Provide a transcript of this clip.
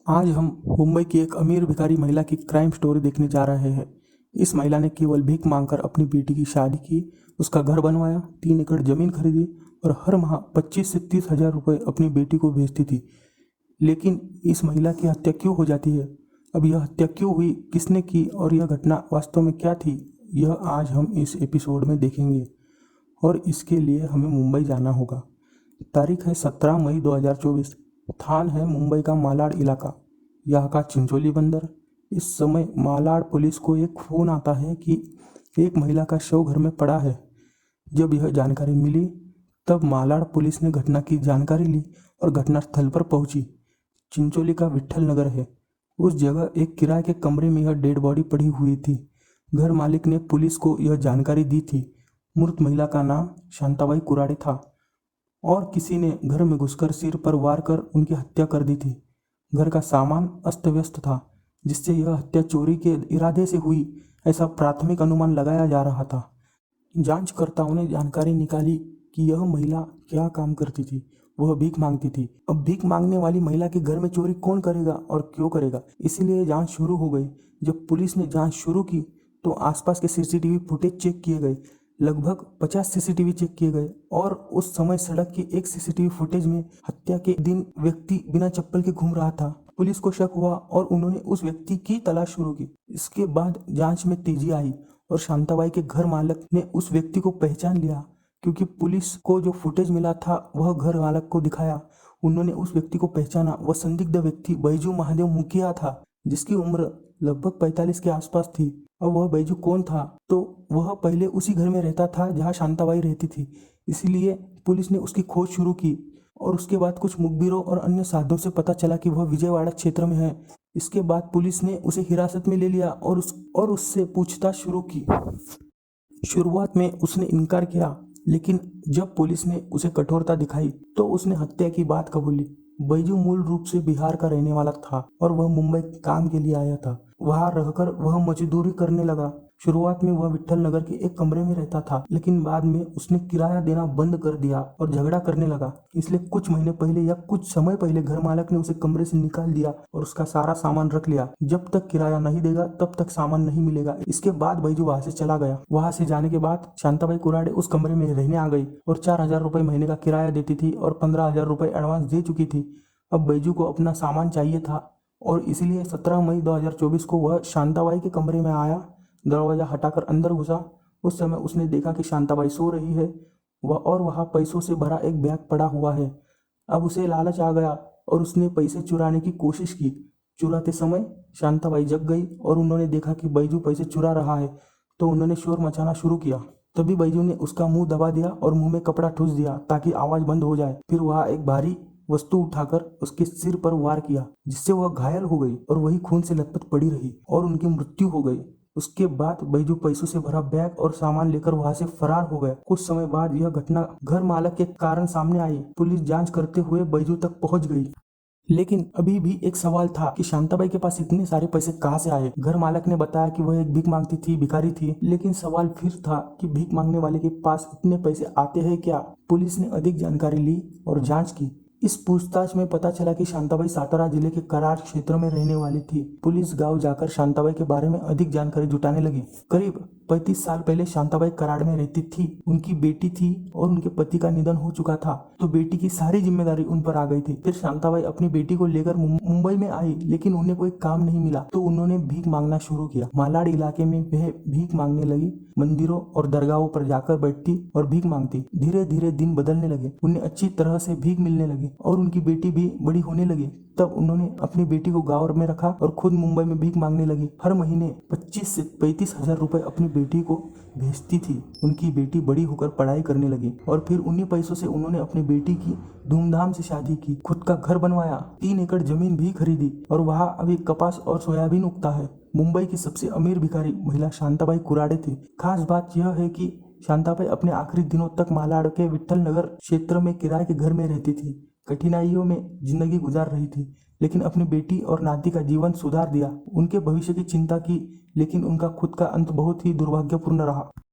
आज हम मुंबई की एक अमीर भिखारी महिला की क्राइम स्टोरी देखने जा रहे हैं। इस महिला ने केवल भीख मांगकर अपनी बेटी की शादी की, उसका घर बनवाया, 3 एकड़ जमीन खरीदी और हर माह 25 से 30 हजार रुपये अपनी बेटी को भेजती थी। लेकिन इस महिला की हत्या क्यों हो जाती है? अब यह हत्या क्यों हुई, किसने की और यह घटना वास्तव में क्या थी, यह आज हम इस एपिसोड में देखेंगे। और इसके लिए हमें मुंबई जाना होगा। तारीख है 17 मई 2024। स्थान है मुंबई का मालाड इलाका, यहाँ का चिंचोली बंदर। इस समय मालाड पुलिस को एक फ़ोन आता है कि एक महिला का शव घर में पड़ा है। जब यह जानकारी मिली तब मालाड पुलिस ने घटना की जानकारी ली और घटनास्थल पर पहुंची। चिंचोली का विट्ठल नगर है। उस जगह एक किराए के कमरे में यह डेड बॉडी पड़ी हुई थी। घर मालिक ने पुलिस को यह जानकारी दी थी। मृत महिला का नाम शांताबाई कुराडे था और किसी ने घर में घुसकर सिर पर वार कर उनकी हत्या कर दी थी। घर का सामान अस्त व्यस्त था, जिससे यह हत्या चोरी के इरादे से हुई ऐसा प्राथमिक अनुमान लगाया जा रहा था। जांचकर्ताओं ने जानकारी निकाली कि यह महिला क्या काम करती थी। वह भीख मांगती थी। अब भीख मांगने वाली महिला के घर में चोरी कौन करेगा और क्यों करेगा, इसीलिए जांच शुरू हो गई। जब पुलिस ने जांच शुरू की तो आसपास के सीसीटीवी फुटेज चेक किए गए। लगभग 50 सीसीटीवी चेक किए गए और उस समय सड़क की एक सीसीटीवी फुटेज में हत्या के दिन व्यक्ति बिना चप्पल के घूम रहा था। पुलिस को शक हुआ और उन्होंने उस व्यक्ति की तलाश शुरू की। इसके बाद जांच में तेजी आई और शांताबाई के घर मालक ने उस व्यक्ति को पहचान लिया, क्योंकि पुलिस को जो फुटेज मिला था वह घर मालक को दिखाया। उन्होंने उस व्यक्ति को पहचाना। वह संदिग्ध व्यक्ति बैजू महादेव मुखिया था, जिसकी उम्र लगभग 45 के आसपास थी। अब वह बैजू कौन था? तो वह पहले उसी घर में रहता था जहां शांताबाई रहती थी। इसीलिए पुलिस ने उसकी खोज शुरू की और उसके बाद कुछ मुखबिरों और अन्य साधनों से पता चला कि वह विजयवाड़ा क्षेत्र में है। इसके बाद पुलिस ने उसे हिरासत में ले लिया और उससे पूछताछ शुरू की। शुरुआत में उसने इनकार किया, लेकिन जब पुलिस ने उसे कठोरता दिखाई तो उसने हत्या की बात कबूली। बैजू मूल रूप से बिहार का रहने वाला था और वह मुंबई काम के लिए आया था। वहां रहकर वह मजदूरी करने लगा। शुरुआत में वह विट्ठल नगर के एक कमरे में रहता था, लेकिन बाद में उसने किराया देना बंद कर दिया और झगड़ा करने लगा। इसलिए कुछ महीने पहले या कुछ समय पहले घर मालक ने उसे कमरे से निकाल दिया और उसका सारा सामान रख लिया। जब तक किराया नहीं देगा तब तक सामान नहीं मिलेगा। इसके बाद बैजू वहां से चला गया। वहां से जाने के बाद शांताबाई कुराडे उस कमरे में रहने आ गई और 4,000 रुपये महीने का किराया देती थी और 15,000 रुपये एडवांस दे चुकी थी। अब बैजू को अपना सामान चाहिए था और इसलिए 17 मई 2024 को वह शांताबाई के कमरे में आया। दरवाजा हटाकर अंदर घुसा। उस समय उसने देखा कि शांताबाई सो रही है और वहाँ पैसों से भरा एक बैग पड़ा हुआ है। अब उसे लालच आ गया और उसने पैसे चुराने की कोशिश की। चुराते समय शांताबाई जग गई और उन्होंने देखा कि बैजू पैसे चुरा रहा है, तो उन्होंने शोर मचाना शुरू किया। तभी बैजू ने उसका मुंह दबा दिया और मुंह में कपड़ा ठूस दिया ताकि आवाज बंद हो जाए। फिर वह एक भारी वस्तु उठाकर उसके सिर पर वार किया, जिससे वह घायल हो गई और वही खून से लथपथ पड़ी रही और उनकी मृत्यु हो गई। उसके बाद बैजू पैसों से भरा बैग और सामान लेकर वहां से फरार हो गया। कुछ समय बाद यह घटना घर मालक के कारण सामने आई। पुलिस जांच करते हुए बैजू तक पहुंच गई, लेकिन अभी भी एक सवाल था कि शांताबाई के पास इतने सारे पैसे कहां से आए। घर मालक ने बताया कि वह एक भीख मांगती थी, भिखारी थी, लेकिन सवाल फिर था कि भीख मांगने वाले के पास इतने पैसे आते हैं क्या? पुलिस ने अधिक जानकारी ली और जांच की। इस पूछताछ में पता चला कि शांताबाई सातारा जिले के कराड़ क्षेत्र में रहने वाली थी। पुलिस गांव जाकर शांताबाई के बारे में अधिक जानकारी जुटाने लगी। करीब 35 साल पहले शांताबाई कराड़ में रहती थी। उनकी बेटी थी और उनके पति का निधन हो चुका था, तो बेटी की सारी जिम्मेदारी उन पर आ गई थी। फिर शांताबाई अपनी बेटी को लेकर मुंबई में आई, लेकिन उन्हें कोई काम नहीं मिला, तो उन्होंने भीख मांगना शुरू किया। मालाड इलाके में वह भीख मांगने लगी। मंदिरों और दरगाहों पर जाकर बैठती और भीख मांगती। धीरे धीरे दिन बदलने लगे। उन्हें अच्छी तरह से भीख मिलने लगी और उनकी बेटी भी बड़ी होने लगी। तब उन्होंने अपनी बेटी को गांव में रखा और खुद मुंबई में भीख मांगने लगी। हर महीने 25 से 35 हजार रुपए अपनी बेटी को भेजती थी। उनकी बेटी बड़ी होकर पढ़ाई करने लगी और फिर उन्हीं पैसों से उन्होंने अपनी बेटी की धूमधाम से शादी की, खुद का घर बनवाया, 3 एकड़ जमीन भी खरीदी और वहाँ अभी कपास और सोयाबीन उगता है। मुंबई की सबसे अमीर भिखारी महिला शांताबाई कुराडे थी। खास बात यह है कि शांताबाई अपने आखिरी दिनों तक मालाड के विट्ठल नगर क्षेत्र में किराए के घर में रहती थी। कठिनाइयों में जिंदगी गुजार रही थी, लेकिन अपनी बेटी और नाती का जीवन सुधार दिया। उनके भविष्य की चिंता की, लेकिन उनका खुद का अंत बहुत ही दुर्भाग्यपूर्ण रहा।